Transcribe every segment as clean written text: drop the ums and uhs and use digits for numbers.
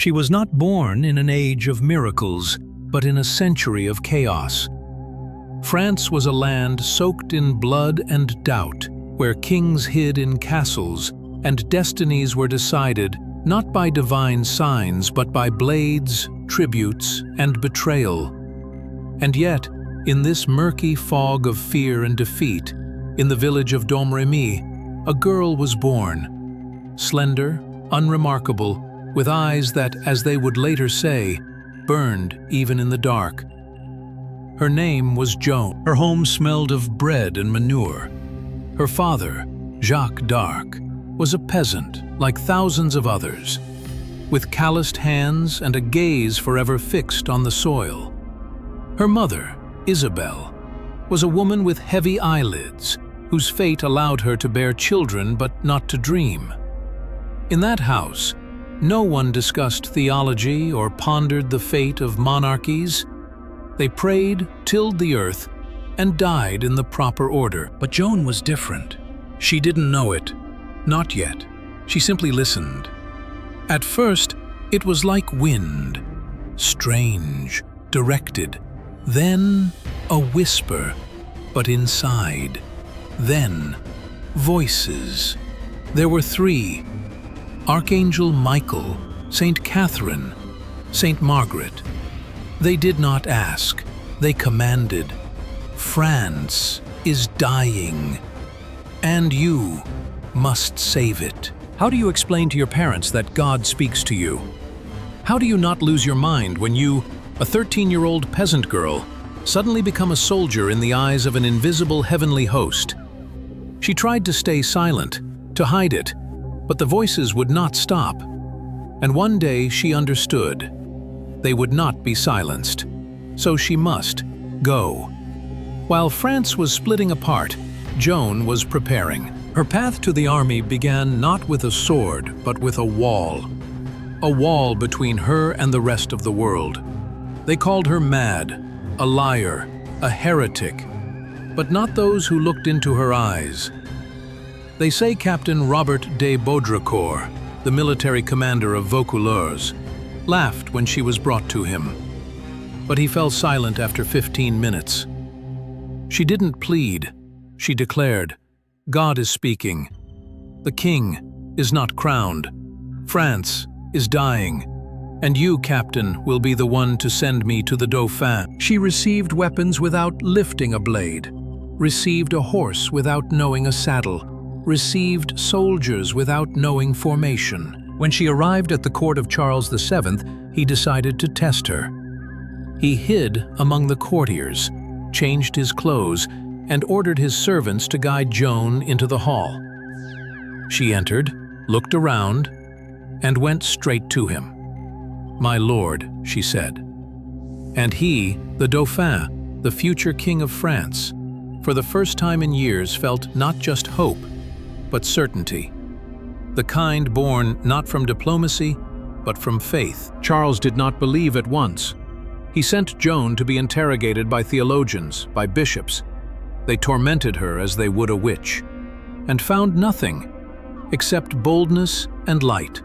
She was not born in an age of miracles, but in a century of chaos. France was a land soaked in blood and doubt, where kings hid in castles and destinies were decided not by divine signs but by blades, tributes, and betrayal. And yet, in this murky fog of fear and defeat, in the village of Domremy, a girl was born, slender, unremarkable, with eyes that, as they would later say, burned even in the dark. Her name was Joan. Her home smelled of bread and manure. Her father, Jacques d'Arc, was a peasant like thousands of others, with calloused hands and a gaze forever fixed on the soil. Her mother, Isabel, was a woman with heavy eyelids, whose fate allowed her to bear children but not to dream. In that house, no one discussed theology or pondered the fate of monarchies. They prayed, tilled the earth, and died in the proper order. But Joan was different. She didn't know it. Not yet. She simply listened. At first, it was like wind, strange, directed. Then, a whisper, but inside. Then, voices. There were three: Archangel Michael, Saint Catherine, Saint Margaret. They did not ask, they commanded. France is dying, and you must save it. How do you explain to your parents that God speaks to you? How do you not lose your mind when you, a 13-year-old peasant girl, suddenly become a soldier in the eyes of an invisible heavenly host? She tried to stay silent, to hide it, but the voices would not stop. And one day she understood. They would not be silenced. So she must go. While France was splitting apart, Joan was preparing. Her path to the army began not with a sword, but with a wall. A wall between her and the rest of the world. They called her mad, a liar, a heretic, but not those who looked into her eyes. They say Captain Robert de Baudricourt, the military commander of Vaucouleurs, laughed when she was brought to him. But he fell silent after 15 minutes. She didn't plead. She declared, "God is speaking. The king is not crowned. France is dying. And you, Captain, will be the one to send me to the Dauphin." She received weapons without lifting a blade, received a horse without knowing a saddle, received soldiers without knowing formation. When she arrived at the court of Charles VII, he decided to test her. He hid among the courtiers, changed his clothes, and ordered his servants to guide Joan into the hall. She entered, looked around, and went straight to him. "My lord," she said. And he, the Dauphin, the future king of France, for the first time in years felt not just hope, but certainty. The kind born not from diplomacy, but from faith. Charles did not believe at once. He sent Joan to be interrogated by theologians, by bishops. They tormented her as they would a witch, and found nothing except boldness and light.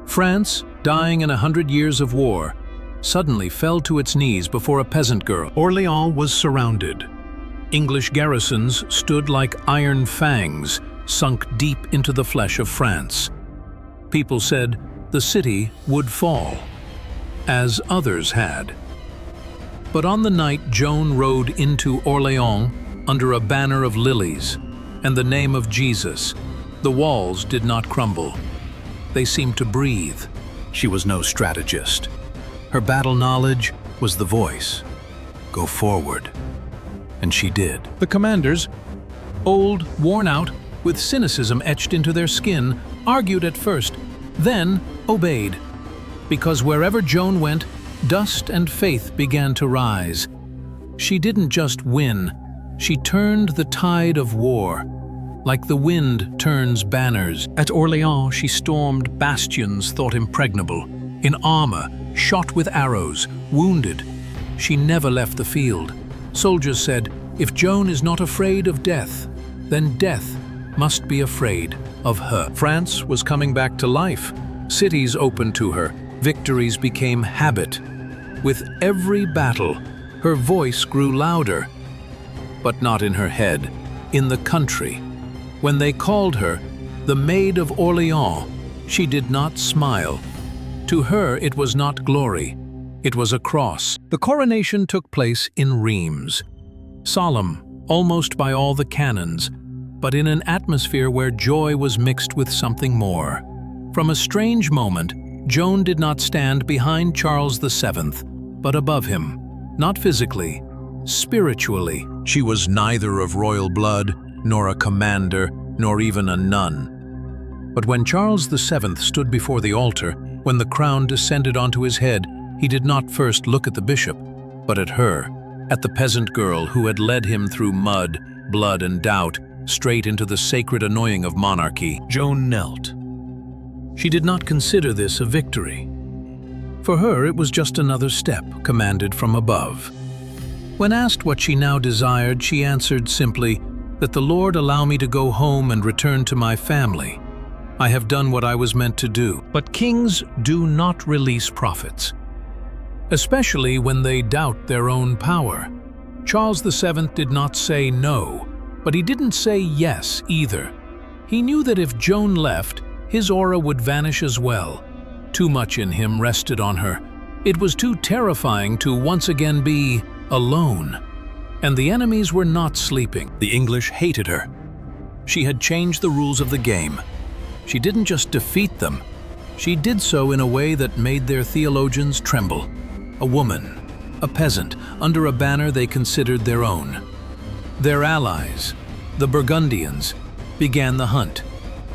France, dying in 100 years of war, suddenly fell to its knees before a peasant girl. Orléans was surrounded. English garrisons stood like iron fangs, sunk deep into the flesh of France. People said the city would fall, as others had. But on the night Joan rode into Orléans under a banner of lilies and the name of Jesus, the walls did not crumble. They seemed to breathe. She was no strategist. Her battle knowledge was the voice. Go forward. And she did. The commanders, old, worn out, with cynicism etched into their skin, argued at first, then obeyed. Because wherever Joan went, dust and faith began to rise. She didn't just win, she turned the tide of war, like the wind turns banners. At Orléans, she stormed bastions thought impregnable, in armor, shot with arrows, wounded. She never left the field. Soldiers said, if Joan is not afraid of death, then death must be afraid of her. France was coming back to life. Cities opened to her, Victories became habit. With every battle, her voice grew louder. But not in her head, in the country. When they called her the Maid of Orléans, she did not smile. To her it was not glory, it was a cross. The coronation took place in Reims. Solemn, almost by all the canons, but in an atmosphere where joy was mixed with something more. From a strange moment, Joan did not stand behind Charles VII, but above him, not physically, spiritually. She was neither of royal blood, nor a commander, nor even a nun. But when Charles VII stood before the altar, when the crown descended onto his head, he did not first look at the bishop, but at her, at the peasant girl who had led him through mud, blood, and doubt, straight into the sacred anointing of monarchy. Joan knelt. She did not consider this a victory. For her, it was just another step commanded from above. When asked what she now desired, she answered simply, "That the Lord allow me to go home and return to my family. I have done what I was meant to do." But kings do not release prophets, especially when they doubt their own power. Charles VII did not say no, but he didn't say yes either. He knew that if Joan left, his aura would vanish as well. Too much in him rested on her. It was too terrifying to once again be alone. And the enemies were not sleeping. The English hated her. She had changed the rules of the game. She didn't just defeat them. She did so in a way that made their theologians tremble. A woman, a peasant, under a banner they considered their own. Their allies, the Burgundians, began the hunt,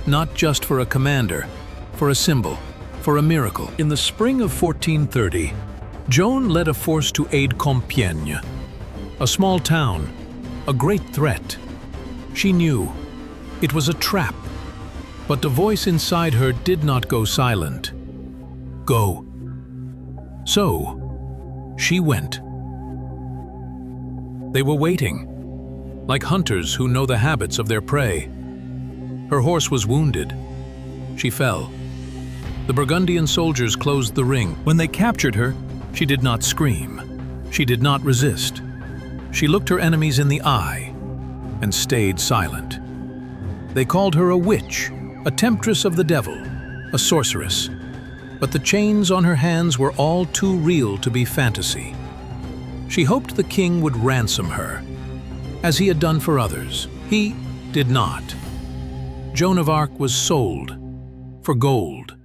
not just for a commander, for a symbol, for a miracle. In the spring of 1430, Joan led a force to aid Compiègne, a small town, a great threat. She knew it was a trap, but the voice inside her did not go silent. Go. So, she went. They were waiting, like hunters who know the habits of their prey. Her horse was wounded. She fell. The Burgundian soldiers closed the ring. When they captured her, she did not scream. She did not resist. She looked her enemies in the eye and stayed silent. They called her a witch, a temptress of the devil, a sorceress. But the chains on her hands were all too real to be fantasy. She hoped the king would ransom her, as he had done for others. He did not. Joan of Arc was sold for gold,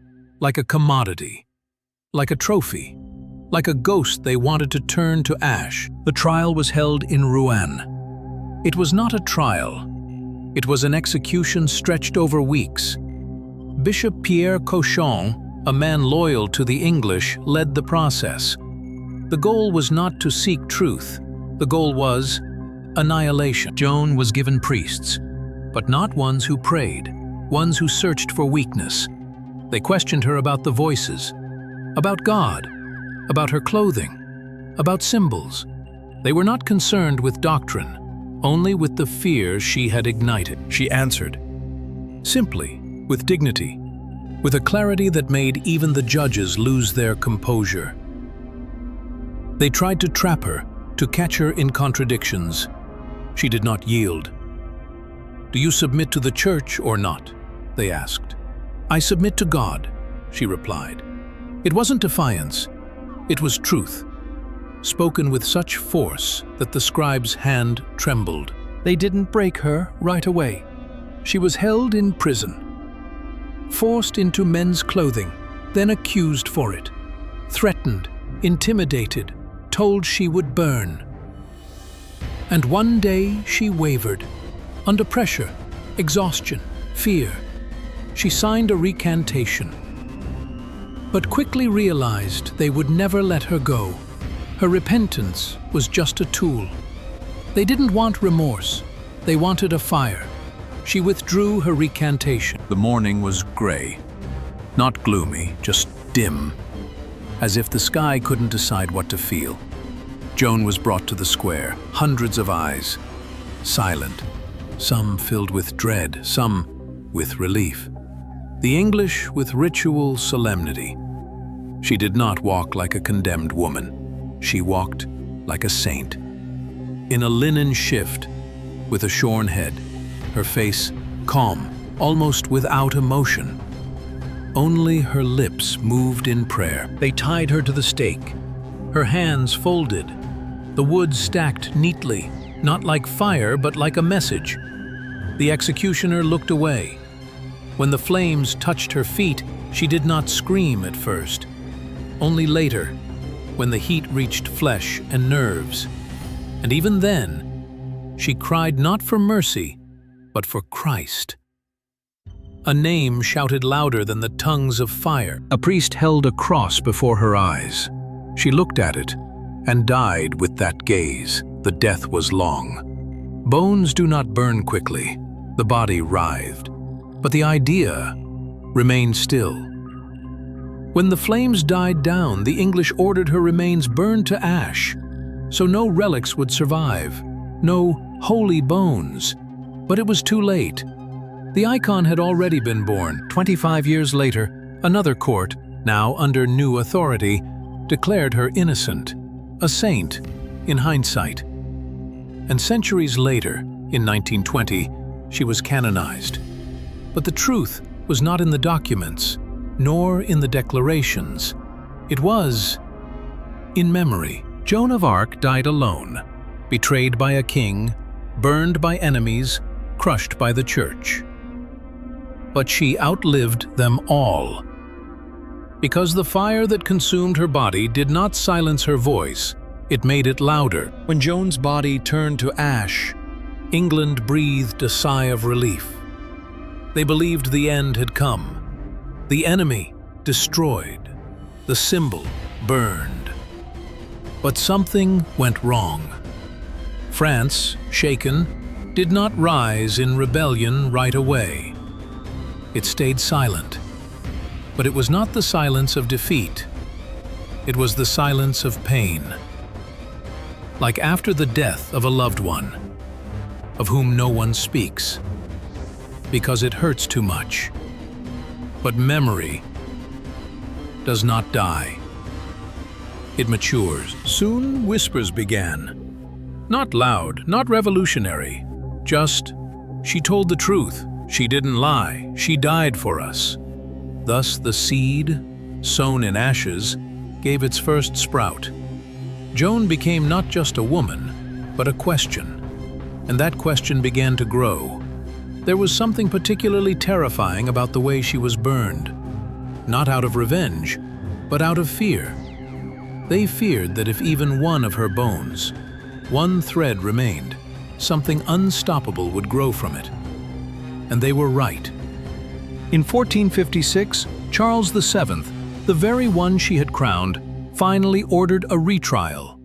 like a commodity, like a trophy, like a ghost they wanted to turn to ash. The trial was held in Rouen. It was not a trial. It was an execution stretched over weeks. Bishop Pierre Cochon, a man loyal to the English, led the process. The goal was not to seek truth. The goal was annihilation. Joan was given priests, but not ones who prayed, ones who searched for weakness. They questioned her about the voices, about God, about her clothing, about symbols. They were not concerned with doctrine, only with the fear she had ignited. She answered, simply, with dignity, with a clarity that made even the judges lose their composure. They tried to trap her, to catch her in contradictions. She did not yield. "Do you submit to the church or not?" they asked. "I submit to God," she replied. It wasn't defiance, it was truth, spoken with such force that the scribe's hand trembled. They didn't break her right away. She was held in prison, forced into men's clothing, then accused for it, threatened, intimidated, told she would burn. And one day she wavered. Under pressure, exhaustion, fear, she signed a recantation, but quickly realized they would never let her go. Her repentance was just a tool. They didn't want remorse, they wanted a fire. She withdrew her recantation. The morning was gray, not gloomy, just dim, as if the sky couldn't decide what to feel. Joan was brought to the square, hundreds of eyes, silent, some filled with dread, some with relief. The English with ritual solemnity. She did not walk like a condemned woman. She walked like a saint. In a linen shift, with a shorn head, her face calm, almost without emotion. Only her lips moved in prayer. They tied her to the stake, her hands folded, the wood stacked neatly, not like fire but like a message. The executioner looked away. When the flames touched her feet, she did not scream at first. Only later, when the heat reached flesh and nerves. And even then, she cried not for mercy, but for Christ. A name shouted louder than the tongues of fire. A priest held a cross before her eyes. She looked at it and died with that gaze. The death was long. Bones do not burn quickly. The body writhed. But the idea remained still. When the flames died down, the English ordered her remains burned to ash, so no relics would survive, no holy bones. But it was too late. The icon had already been born. 25 years later, another court, now under new authority, declared her innocent, a saint, in hindsight. And centuries later, in 1920, she was canonized. But the truth was not in the documents, nor in the declarations. It was in memory. Joan of Arc died alone, betrayed by a king, burned by enemies, crushed by the church. But she outlived them all. Because the fire that consumed her body did not silence her voice, it made it louder. When Joan's body turned to ash, England breathed a sigh of relief. They believed the end had come. The enemy destroyed, the symbol burned. But something went wrong. France, shaken, did not rise in rebellion right away. It stayed silent. But it was not the silence of defeat. It was the silence of pain. Like after the death of a loved one, of whom no one speaks, because it hurts too much. But memory does not die. It matures. Soon whispers began. Not loud, not revolutionary. Just, she told the truth. She didn't lie. She died for us. Thus the seed, sown in ashes, gave its first sprout. Joan became not just a woman, but a question. And that question began to grow. There was something particularly terrifying about the way she was burned. Not out of revenge, but out of fear. They feared that if even one of her bones, one thread remained, something unstoppable would grow from it. And they were right. In 1456, Charles VII, the very one she had crowned, finally ordered a retrial.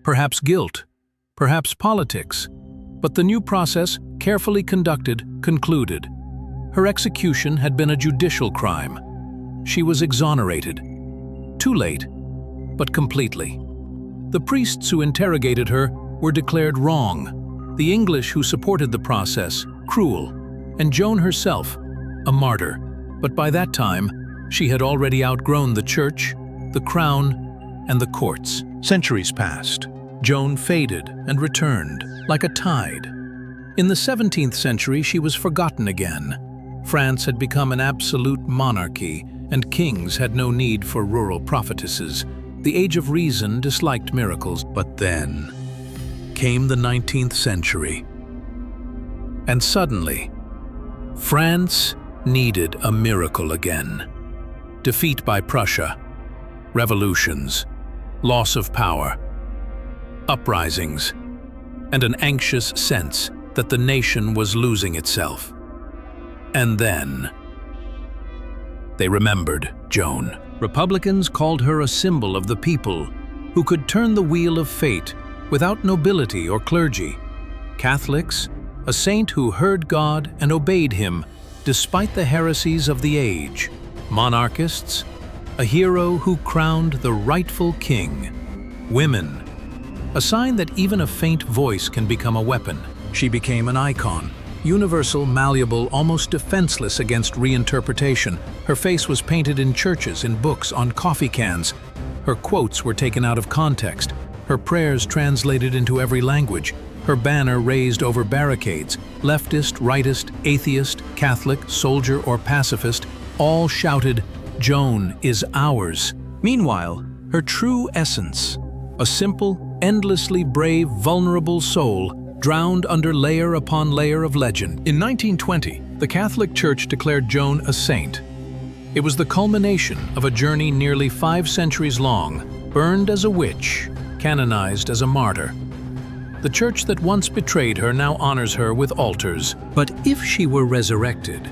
Perhaps guilt, perhaps politics, but the new process, carefully conducted, concluded. Her execution had been a judicial crime. She was exonerated. Too late, but completely. The priests who interrogated her were declared wrong. The English who supported the process, cruel, and Joan herself, a martyr. But by that time, she had already outgrown the church, the crown, and the courts. Centuries passed. Joan faded and returned, like a tide. In the 17th century, she was forgotten again. France had become an absolute monarchy, and kings had no need for rural prophetesses. The age of reason disliked miracles. But then came the 19th century. And suddenly, France needed a miracle again. Defeat by Prussia, revolutions, loss of power, uprisings, and an anxious sense that the nation was losing itself. And then they remembered Joan. Republicans called her a symbol of the people who could turn the wheel of fate without nobility or clergy. Catholics, a saint who heard God and obeyed him despite the heresies of the age. Monarchists, a hero who crowned the rightful king. Women, a sign that even a faint voice can become a weapon. She became an icon, Universal, malleable, almost defenseless against reinterpretation. Her face was painted in churches, in books, on coffee cans. Her quotes were taken out of context. Her prayers translated into every language. Her banner raised over barricades. Leftist, rightist, atheist, Catholic, soldier, or pacifist all shouted, "Joan is ours." Meanwhile, her true essence, a simple, endlessly brave, vulnerable soul, drowned under layer upon layer of legend. In 1920, the Catholic Church declared Joan a saint. It was the culmination of a journey nearly 5 centuries long, burned as a witch, canonized as a martyr. The church that once betrayed her now honors her with altars. But if she were resurrected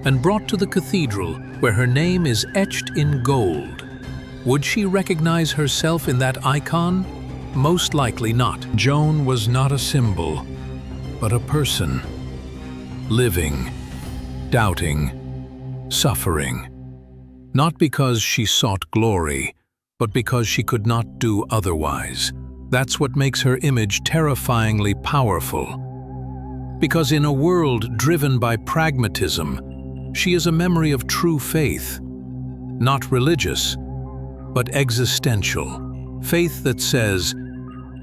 and brought to the cathedral where her name is etched in gold, would she recognize herself in that icon? Most likely not. Joan was not a symbol, but a person. Living, doubting, suffering. Not because she sought glory, but because she could not do otherwise. That's what makes her image terrifyingly powerful. Because in a world driven by pragmatism, she is a memory of true faith. Not religious, but existential. Faith that says,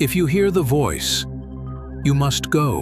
if you hear the voice, you must go.